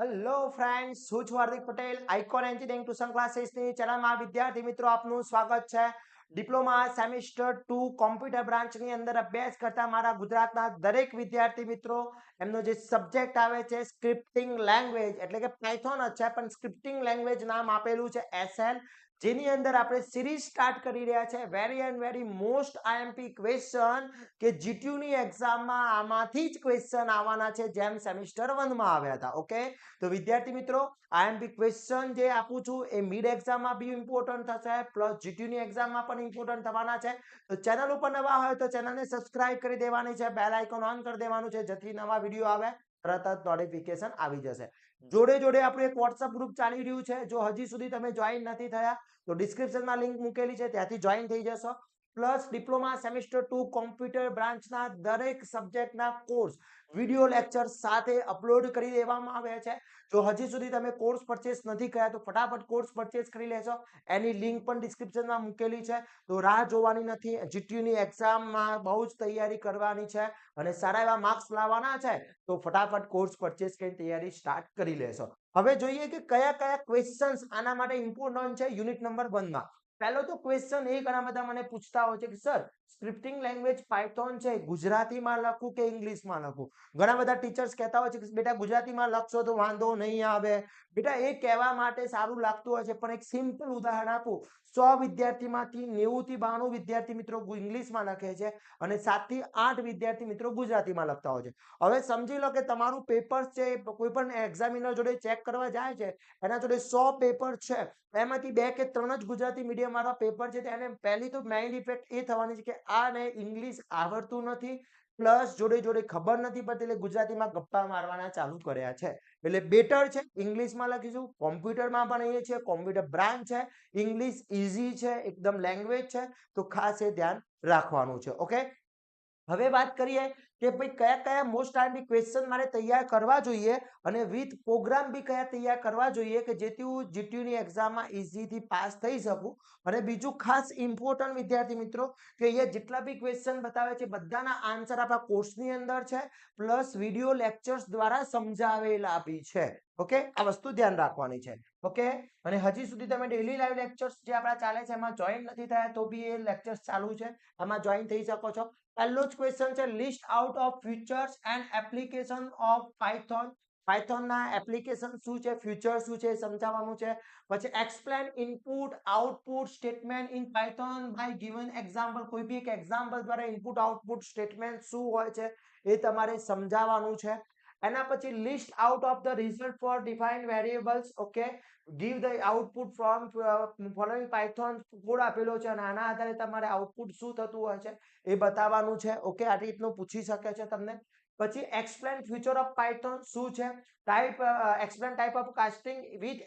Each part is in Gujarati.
હેલો ફ્રેન્ડ્સ, હું છું Hardik Patel, icon engineering tuition ક્લાસીસની ચેનલમાં વિદ્યાર્થી મિત્રો આપનું સ્વાગત છે. ડિપ્લોમા સેમિસ્ટર 2 કોમ્પ્યુટર બ્રાન્ચની અંદર અભ્યાસ કરતા મારા ગુજરાતના દરેક વિદ્યાર્થી મિત્રો એમનો જે સબ્જેક્ટ આવે છે સ્ક્રિપ્ટિંગ લેંગ્વેજ એટલે કે પાયથોન જ છે, પણ સ્ક્રિપ્ટિંગ લેંગ્વેજ નામ આપેલું છે એસએલ, જેની અંદર આપણે સિરીઝ સ્ટાર્ટ કરી રહ્યા છે. Very and very most IMP question કે જીટીયુની એક્ઝામમાં આમાંથી જ ક્વેશ્ચન આવવાના છે, જેમ સેમિસ્ટર 1 માં આવ્યા હતા. ઓકે, તો વિદ્યાર્થી મિત્રો, આઈએમપી ક્વેશ્ચન જે આપું છું એ મિડ એક્ઝામમાં બી ઇમ્પોર્ટન્ટ થશે, પ્લસ જીટીયુની એક્ઝામમાં પણ ઇમ્પોર્ટન્ટ થવાના છે. તો ચેનલ ઉપર નવા હોય તો ચેનલને સબસ્ક્રાઇબ કરી દેવાની છે, બેલ આઇકોન ઓન કરી દેવાનું છે, જેથી નવા વિડીયો આવે તરત જ નોટિફિકેશન આવી જશે. જોડે જોડે આપણું એક વોટ્સઅપ ગ્રુપ ચાલી રહ્યું છે. જો હજી સુધી તમે જોઈન નથી થયા તો ડિસ્ક્રિપ્શનમાં લિંક મૂકેલી છે, ત્યાંથી જોઈન થઈ જશો. પ્લસ ડિપ્લોમા સેમિસ્ટર 2 કોમ્પ્યુટર બ્રાન્ચના દરેક સબ્જેક્ટના કોર્સ વિડિયો લેક્ચર સાથે અપલોડ કરી દેવામાં આવ્યા છે. જો હજી સુધી તમે કોર્સ પરચેસ નથી કર્યા તો ફટાફટ કોર્સ પરચેસ કરી લેશો. એની લિંક પણ ડિસ્ક્રિપ્શનમાં મૂકેલી છે. તો રાહ જોવાની નથી. જીટીયુની એક્ઝામમાં બહુ જ તૈયારી કરવાની છે અને સારા એવા માર્ક્સ લાવવાના છે, તો ફટાફટ કોર્સ પરચેસ કરી તૈયારી સ્ટાર્ટ કરી લેશો. હવે જોઈએ કે કયા કયા ક્વેશ્ચન્સ આના માટે ઇમ્પોર્ટન્ટ છે યુનિટ નંબર 1 માં. પહેલો તો ક્વેશ્ચન એ ઘણા બધા મને પૂછતા હોય છે કે સર, સ્ક્રિપ્ટિંગ લેંગ્વેજ પાયથોન છે, ગુજરાતીમાં લખું કે ઇંગ્લિશમાં લખું? ઘણા બધા ટીચર્સ કહેતા હોય છે કે બેટા ગુજરાતીમાં લખશો તો વાંધો નહીં આવે. બેટા એ કહેવા માટે સારું લાગતું હોય છે, પણ એક સિમ્પલ ઉદાહરણ આપું. 100 વિદ્યાર્થીમાંથી 90 થી 92 વિદ્યાર્થી મિત્રો ઇંગ્લિશમાં લખે છે અને 7 થી 8 વિદ્યાર્થી મિત્રો ગુજરાતીમાં લખતા હોય છે. હવે સમજી લો કે તમારું પેપર છે, કોઈ પણ એક્ઝામિનર જોડે ચેક કરવા જાય છે, એના જોડે 100 પેપર છે, એમાંથી 2 કે 3 જ ગુજરાતી મીડિયમ વાળા પેપર છે. એને પહેલી તો માઇન્ડ ઇફેક્ટ એ થવાની છે કે આને ઇંગ્લિશ આવડતું નથી, પ્લસ જોડે જોડે ખબર નથી પડતી, એટલે ગુજરાતીમાં ગપ્પા મારવાના ચાલુ કર્યા છે. એટલે બેટર છે ઇંગ્લિશમાં લખીશું. કોમ્પ્યુટરમાં પણ એ છે, કોમ્પ્યુટર બ્રાન્ચ છે, ઇંગ્લિશ ઇઝી છે, એકદમ લેંગ્વેજ છે, તો ખાસ એ ધ્યાન રાખવાનું છે. ઓકે, હવે વાત કરીએ કે ભાઈ કયા કયા મોસ્ટ આઈએમપી ક્વેશ્ચન મારે તૈયાર કરવા જોઈએ અને વિથ પ્રોગ્રામ બી કયા તૈયાર કરવા જોઈએ કે જેથી હું જીટીયુની એક્ઝામમાં ઇઝીથી પાસ થઈ શકું. અને બીજું ખાસ ઇમ્પોર્ટન્ટ વિદ્યાર્થી મિત્રો કે અહીંયા જેટલા બી ક્વેશ્ચન બતાવે છે બધાના આન્સર આપણા કોર્સની અંદર છે, પ્લસ વિડિયો લેક્ચર્સ દ્વારા સમજાવેલા બી છે. ઓકે, આ વસ્તુ ધ્યાન રાખવાની છે. ઓકે, અને હજી સુધી તમે ડેઈલી લાઈવ લેક્ચર્સ જે આપણા ચાલે છે એમાં જોઈન નથી થયા તો બી એ લેક્ચર્સ ચાલુ છે, આમાં જોઈન થઈ શકો છો. પહેલો જ ક્વેશ્ચન છે, list out of features and application of Python. પાયથોનના એપ્લિકેશન શું છે, ફીચર શું છે, સમજાવવાનું છે. પછી explain input output statement in Python by given example. કોઈ બી એક એક્ઝામ્પલ દ્વારા ઇનપુટ આઉટપુટ સ્ટેટમેન્ટ શું હોય છે એ તમારે સમજાવવાનું છે. એના પછી list out of the result for defined variables. Okay, give the output from following python code આપેલો છે અને આના આધારે તમારે આઉટપુટ શું થતું હોય છે એ બતાવવાનું છે. ઓકે, આ રીતનું પૂછી શકે છે તમને. પછી એક્સપ્લેન ફ્યુચર ઓફ પાયથોન શું છે, type explain type of casting with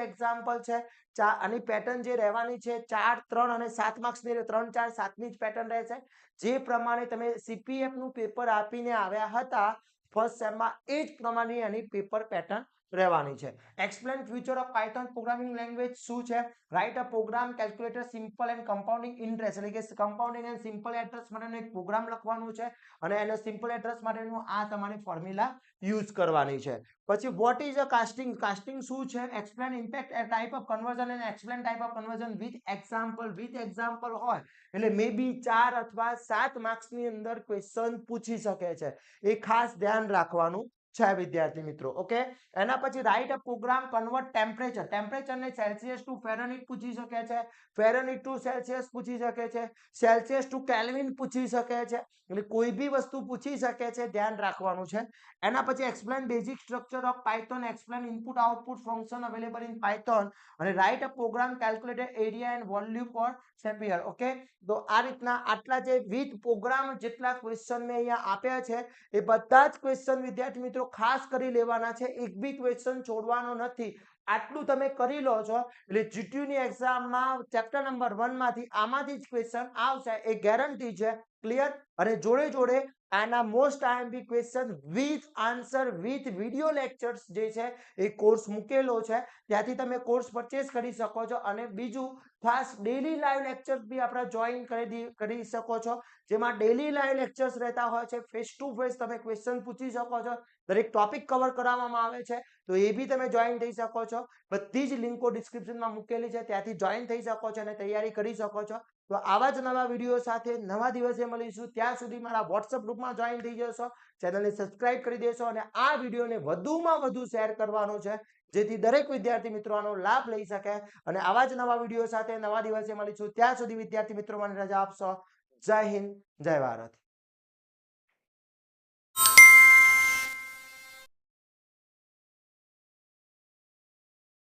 example છે. આની પેટર્ન જે રહેવાની છે 4, 3 અને 7 માર્ક્સની, 3, 4, 7 ની જ પેટર્ન રહેશે. જે પ્રમાણે તમે સીપીએફ નું પેપર આપીને આવ્યા હતા ફર્સ્ટ સેમમાં, એ જ પ્રમાણે એની પેપર પેટર્ન રહેવાની છે. Explain future of Python programming language શું છે, write a program calculator simple and compounding interest, એટલે કે કમ્પાઉન્ડિંગ એન્ડ સિમ્પલ ઇન્ટરેસ્ટ માટેનો એક પ્રોગ્રામ લખવાનું છે અને એને સિમ્પલ ઇન્ટરેસ્ટ માટેનું આ તમારી ફોર્મ્યુલા યુઝ કરવાની છે. પછી what is a casting, casting શું છે, explain impact A type of conversion and explain type of conversion with example હોય એટલે મે બી 4 અથવા 7 માર્ક્સની અંદર ક્વેશ્ચન પૂછી શકે છે. એ ખાસ ધ્યાન રાખવાનું છે વિદ્યાર્થી મિત્રો. ઓકે, એના પછી write a program convert temperature ને સેલ્સિયસ ટુ ફેરનહીટ પૂછી શકે છે, ફેરનહીટ ટુ સેલ્સિયસ પૂછી શકે છે, સેલ્સિયસ ટુ કેલ્વિન પૂછી શકે છે. એટલે કોઈ બી વસ્તુ પૂછી શકે છે, ધ્યાન રાખવાનું છે. એના પછી explain basic structure of Python, explain input output function available in Python અને write a program calculator area and volume for sphere. Okay, તો આ રીતના આટલા જે વિથ પ્રોગ્રામ જેટલા ક્વેશ્ચન મેં અહીંયા આપ્યા છે એ બધા જ ક્વેશ્ચન વિદ્યાર્થી મિત્રો ખાસ કરી લેવાના છે. એક બી ક્વેશ્ચન છોડવાનો નથી. આટલું તમે કરી લો છો એટલે જીટીયુની એક્ઝામમાં ચેપ્ટર નંબર 1 માંથી આમાંથી જ ક્વેશ્ચન આવશે, એ ગેરંટી છે. ક્લિયર? અને જોડે જોડે આના most IMP question with answer with video lectures જે છે એ કોર્સ મૂકેલો છે, ત્યાંથી તમે કોર્સ પરચેસ કરી શકો છો. અને બીજું ખાસ ડેલી લાઈવ લેક્ચર્સ બી આપણે જોઈન કરી શકો છો, જેમાં ડેલી લાઈવ લેક્ચર્સ રહેતા હોય છે. ફેસ ટુ ફેસ તમે ક્વેશ્ચન પૂછી શકો છો, દરેક ટોપિક કવર કરવામાં આવે છે, તો એ બી તમે જોઈન થઈ શકો છો. બધી જ લિંકો ડિસ્ક્રિપ્શનમાં મૂકેલી છે, ત્યાંથી જોઈન થઈ શકો છો અને તૈયારી કરી શકો છો. તો આવા જ નવા વિડીયો સાથે નવા દિવસે મળીશું. ત્યાં સુધી મારા વોટ્સઅપ ગ્રુપમાં જોઈન થઈ જશો, ચેનલને સબસ્ક્રાઇબ કરી દેશો અને આ વિડીયોને વધુમાં વધુ શેર કરવાનો છે, જેથી દરેક વિદ્યાર્થી મિત્રો આનો લાભ લઈ શકે. અને આવા જ નવા વિડીયો સાથે નવા દિવસે મળીશું. ત્યાં સુધી વિદ્યાર્થી મિત્રો મને રજા આપશો. જય હિન્દ, જય ભારત.